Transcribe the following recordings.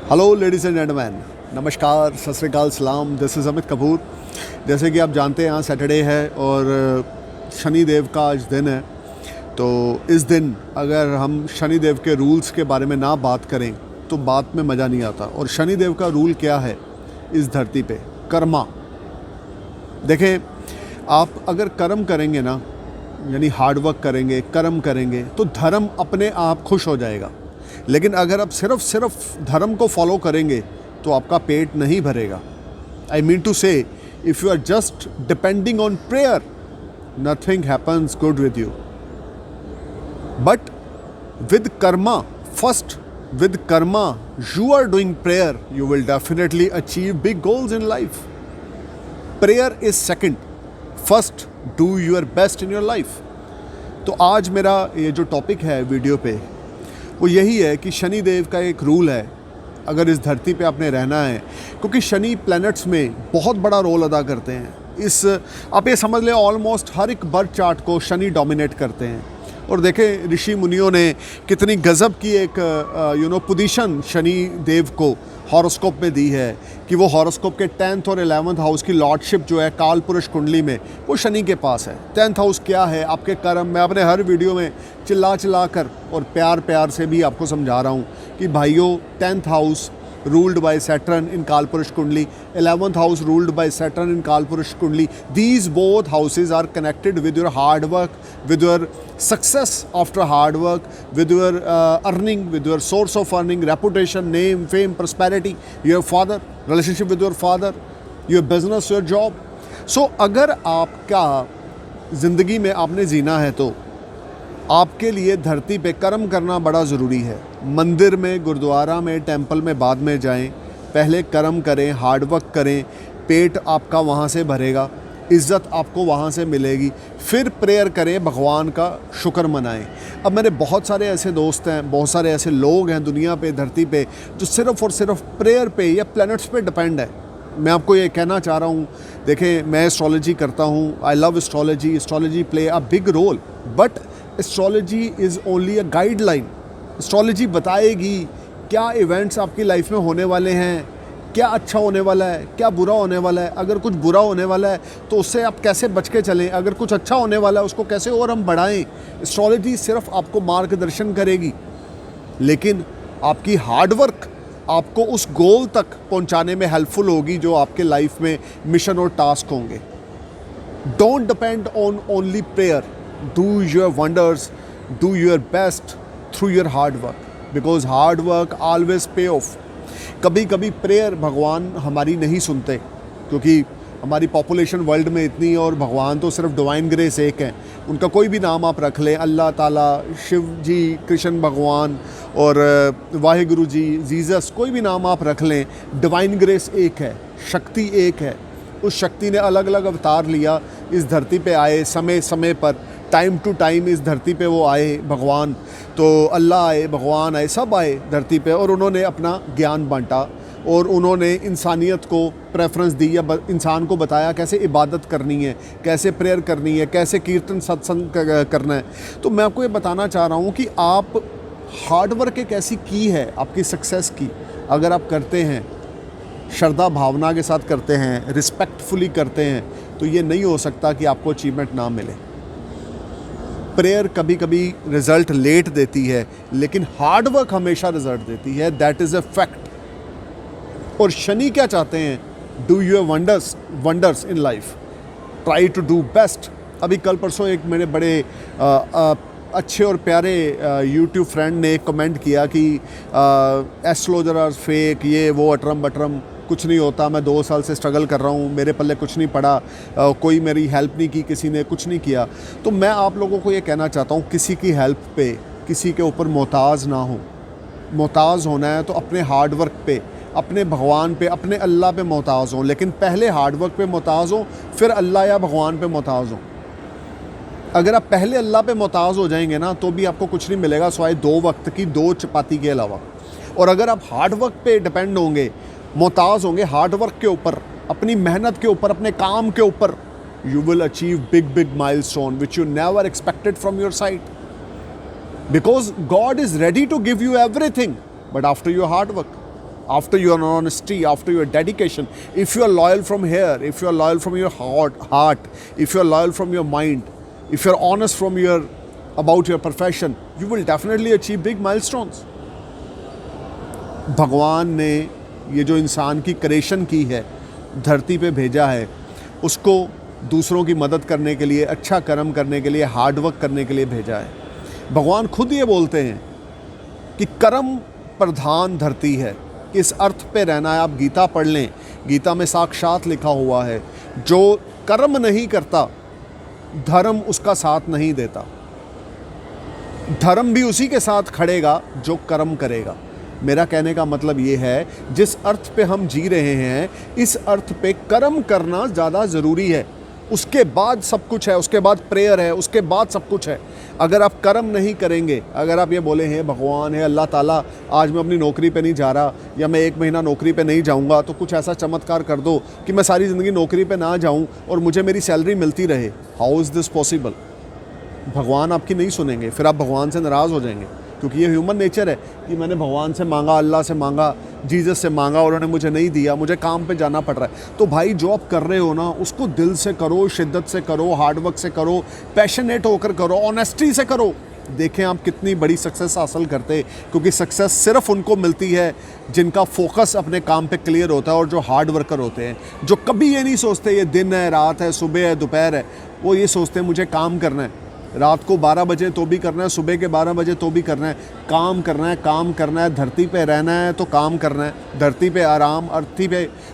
Hello ladies and gentleman, नमस्कार, सत श्री अकाल, सलाम। This is Amit Kapoor. जैसे कि आप जानते हैं, यहाँ सैटरडे है और शनि देव का आज दिन है। तो इस दिन अगर हम शनि देव के रूल्स के बारे में ना बात करें तो बात में मज़ा नहीं आता। और शनि देव का रूल क्या है इस धरती पे? कर्मा। देखें, आप अगर कर्म करेंगे ना, यानी हार्ड वर्क करेंगे, कर्म करेंगे, तो धर्म अपने आप खुश हो जाएगा। लेकिन अगर आप सिर्फ धर्म को फॉलो करेंगे तो आपका पेट नहीं भरेगा। I mean to say, if you are just depending on prayer, nothing happens good with यू। But with karma, first with karma you are doing prayer, you will definitely achieve big goals in life. Prayer is second, first do your best in your life. तो आज मेरा ये जो topic है video पे वो यही है कि शनि देव का एक रूल है अगर इस धरती पे आपने रहना है, क्योंकि शनि प्लैनेट्स में बहुत बड़ा रोल अदा करते हैं। इस आप ये समझ लें, ऑलमोस्ट हर एक बर्थ चार्ट को शनि डोमिनेट करते हैं। और देखें, ऋषि मुनियों ने कितनी गज़ब की एक पोजीशन शनि देव को हॉरोस्कोप में दी है कि वो हॉरोस्कोप के 10th और 11th हाउस की लॉर्डशिप जो है काल पुरुष कुंडली में, वो शनि के पास है। 10th हाउस क्या है? आपके कर्म। मैं अपने हर वीडियो में चिल्ला कर और प्यार से भी आपको समझा रहा हूँ कि भाइयों, 10th house ruled by Saturn in Kalpurush Kundli, 11th house ruled by Saturn in Kalpurush Kundli. These both houses are connected with your hard work, with your success after hard work, with your earning, with your source of earning, reputation, name, fame, prosperity, your father, relationship with your father, your business, your job. So अगर आपका ज़िंदगी में आपने जीना है तो आपके लिए धरती पे कर्म करना बड़ा ज़रूरी है। मंदिर में, गुरुद्वारा में, टेंपल में बाद में जाएं, पहले कर्म करें, हार्ड वर्क करें, पेट आपका वहाँ से भरेगा, इज़्ज़त आपको वहाँ से मिलेगी, फिर प्रेयर करें, भगवान का शुक्र मनाएं। अब मेरे बहुत सारे ऐसे दोस्त हैं, बहुत सारे ऐसे लोग हैं दुनिया पे, धरती पे, जो सिर्फ़ और सिर्फ प्रेयर पे या प्लैनेट्स पे डिपेंड है। मैं आपको ये कहना चाह रहा हूँ, देखें, मैं एस्ट्रोलॉजी करता हूँ, I love astrology. Astrology play a big role, but astrology is only a guideline. Astrology बताएगी क्या इवेंट्स आपकी लाइफ में होने वाले हैं, क्या अच्छा होने वाला है, क्या बुरा होने वाला है। अगर कुछ बुरा होने वाला है तो उससे आप कैसे बच के चलें, अगर कुछ अच्छा होने वाला है उसको कैसे और हम बढ़ाएं। एस्ट्रोलॉजी सिर्फ आपको मार्गदर्शन करेगी, लेकिन आपकी हार्डवर्क आपको उस गोल तक पहुंचाने में हेल्पफुल होगी जो आपके लाइफ में मिशन और टास्क होंगे। Don't depend on only prayer, do your wonders, do your best through your hard work, because hard work always पे ऑफ। कभी कभी प्रेयर भगवान हमारी नहीं सुनते, क्योंकि हमारी पॉपुलेशन वर्ल्ड में इतनी है और भगवान तो सिर्फ डिवाइन ग्रेस एक हैं। उनका कोई भी नाम आप रख लें, अल्लाह ताला, शिव जी, कृष्ण भगवान और वाहिगुरु जी, जीसस, कोई भी नाम आप रख लें, डिवाइन ग्रेस एक है, शक्ति एक है। उस शक्ति ने अलग अलग अवतार लिया, इस धरती पे आए, समय समय पर, टाइम टू टाइम इस धरती पे वो आए। भगवान तो अल्लाह आए, भगवान आए, सब आए धरती पे, और उन्होंने अपना ज्ञान बांटा और उन्होंने इंसानियत को प्रेफरेंस दी, या इंसान को बताया कैसे इबादत करनी है, कैसे प्रेयर करनी है, कैसे कीर्तन सत्संग करना है। तो मैं आपको ये बताना चाह रहा हूँ कि आप हार्डवर्क एक ऐसी की है आपकी सक्सेस की, अगर आप करते हैं, श्रद्धा भावना के साथ करते हैं, रिस्पेक्टफुली करते हैं, तो ये नहीं हो सकता कि आपको अचीवमेंट ना मिले। प्रेयर कभी कभी रिज़ल्ट लेट देती है, लेकिन हार्ड वर्क हमेशा रिज़ल्ट देती है, दैट इज़ अ फैक्ट। और शनि क्या चाहते हैं? Do your wonders in life, try to do best. अभी कल परसों एक मेरे बड़े अच्छे और प्यारे यूट्यूब फ्रेंड ने एक कमेंट किया कि एस्ट्रोलॉजर आर फेक, ये वो, अटरम बटरम, कुछ नहीं होता। मैं 2 साल से स्ट्रगल कर रहा हूँ, मेरे पल्ले कुछ नहीं पड़ा, कोई मेरी हेल्प नहीं की, किसी ने कुछ नहीं किया। तो मैं आप लोगों को ये कहना चाहता हूँ, किसी की हेल्प पे, किसी के ऊपर मोहताज ना हो। मोहताज होना है तो अपने हार्ड वर्क पे, अपने भगवान पे, अपने अल्लाह पे मोहताज हो, लेकिन पहले हार्ड वर्क पे मोहताज हो, फिर अल्लाह या भगवान पे मोहताज हो। अगर आप पहले अल्लाह पे मोहताज हो जाएंगे ना, तो भी आपको कुछ नहीं मिलेगा सिवाय 2 वक्त की 2 चपाती के अलावा। और अगर आप हार्ड वर्क पे डिपेंड होंगे, मोहताज होंगे हार्ड वर्क के ऊपर, अपनी मेहनत के ऊपर, अपने काम के ऊपर, you will achieve big milestone which you never expected from your side, because God is ready to give you everything, but after your hard work. after your honesty, after your dedication, if you are loyal from here, if you are loyal from your heart, if you are loyal from your mind, if you are honest from your about your profession, you will definitely achieve big milestones. भगवान ने ये जो इंसान की creation की है, धरती पे भेजा है, उसको दूसरों की मदद करने के लिए, अच्छा कर्म करने के लिए, हार्ड वर्क करने के लिए भेजा है। भगवान खुद ये बोलते हैं कि कर्म प्रधान धरती है, इस अर्थ पे रहना है। आप गीता पढ़ लें, गीता में साक्षात लिखा हुआ है, जो कर्म नहीं करता धर्म उसका साथ नहीं देता। धर्म भी उसी के साथ खड़ेगा जो कर्म करेगा। मेरा कहने का मतलब ये है, जिस अर्थ पे हम जी रहे हैं, इस अर्थ पे कर्म करना ज़्यादा ज़रूरी है। उसके बाद सब कुछ है, उसके बाद प्रेयर है, उसके बाद सब कुछ है। अगर आप कर्म नहीं करेंगे, अगर आप ये बोले हैं भगवान है अल्लाह ताला, आज मैं अपनी नौकरी पे नहीं जा रहा, या मैं 1 महीना नौकरी पे नहीं जाऊंगा, तो कुछ ऐसा चमत्कार कर दो कि मैं सारी ज़िंदगी नौकरी पे ना जाऊं और मुझे मेरी सैलरी मिलती रहे। How is this possible? भगवान आपकी नहीं सुनेंगे, फिर आप भगवान से नाराज़ हो जाएंगे, क्योंकि ये ह्यूमन नेचर है कि मैंने भगवान से मांगा, अल्लाह से मांगा, जीसस से मांगा और उन्होंने मुझे नहीं दिया, मुझे काम पे जाना पड़ रहा है। तो भाई जो आप कर रहे हो ना, उसको दिल से करो, शिद्दत से करो, हार्डवर्क से करो, पैशनेट होकर करो, ऑनेस्टी से करो। देखें आप कितनी बड़ी सक्सेस हासिल करते, क्योंकि सक्सेस सिर्फ उनको मिलती है जिनका फोकस अपने काम पे क्लियर होता है और जो हार्ड वर्कर होते हैं, जो कभी ये नहीं सोचते ये दिन है, रात है, सुबह है, दोपहर है। वो ये सोचते हैं मुझे काम करना है, रात को 12 बजे तो भी करना है, सुबह के 12 बजे तो भी करना है, काम करना है, काम करना है। धरती पे रहना है तो काम करना है, धरती पे आराम,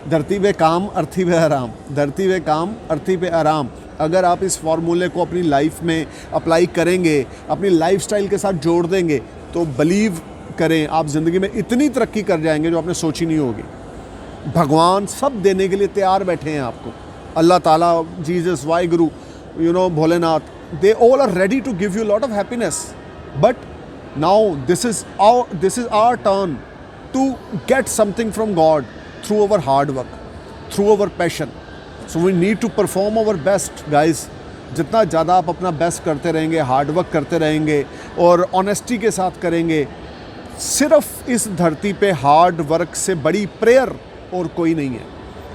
धरती पे काम, अर्थी पे आराम, धरती पे काम, अर्थी पे आराम। अगर आप इस फार्मूले को अपनी लाइफ में अप्लाई करेंगे, अपनी लाइफस्टाइल के साथ जोड़ देंगे, तो बिलीव करें आप ज़िंदगी में इतनी तरक्की कर जाएंगे जो आपने सोची नहीं होगी। भगवान सब देने के लिए तैयार बैठे हैं आपको। अल्लाह ताला, Jesus, Waheguru, Bholenath, they all are ready to give you a lot of happiness, but now this is our turn to get something from God through our hard work, through our passion. So we need to perform our best, guys. जितना ज़्यादा आप अपना best करते रहेंगे, hard work करते रहेंगे और honesty के साथ करेंगे, सिर्फ इस धरती पे हार्ड वर्क से बड़ी प्रेयर और कोई नहीं है।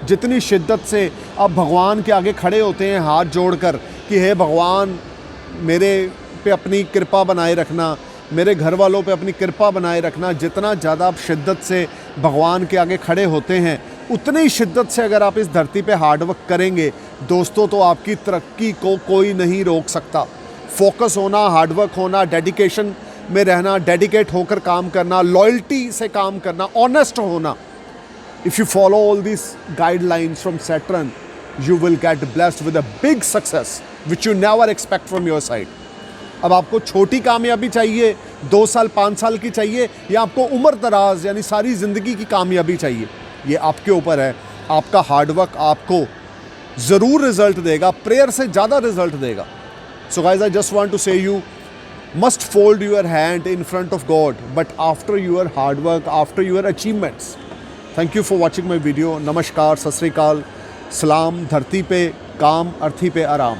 जितनी शिद्दत से आप भगवान के आगे खड़े होते हैं हाथ जोड़कर कि हे भगवान मेरे पे अपनी कृपा बनाए रखना, मेरे घर वालों पे अपनी कृपा बनाए रखना, जितना ज़्यादा आप शिद्दत से भगवान के आगे खड़े होते हैं, उतनी ही शिद्दत से अगर आप इस धरती पे हार्डवर्क करेंगे दोस्तों, तो आपकी तरक्की को कोई नहीं रोक सकता। फोकस होना, हार्डवर्क होना, डेडिकेशन में रहना, डेडिकेट होकर काम करना, लॉयल्टी से काम करना, ऑनेस्ट होना। If you follow all these guidelines from Saturn, you will get blessed with a big success which you never expect from your side. अब आपको छोटी कामयाबी चाहिए, 2 साल 5 साल की चाहिए, या आपको उम्र दराज यानी सारी ज़िंदगी की कामयाबी चाहिए, ये आपके ऊपर है। आपका हार्डवर्क आपको ज़रूर रिजल्ट देगा, प्रेयर से ज़्यादा रिजल्ट देगा। So guys, I just want to say you must fold your hand in front of God, but after your hard work, after your achievements. Thank you for watching my video. नमस्कार, सत श्री अकाल, सलाम। धरती पे काम, अर्थी पे आराम।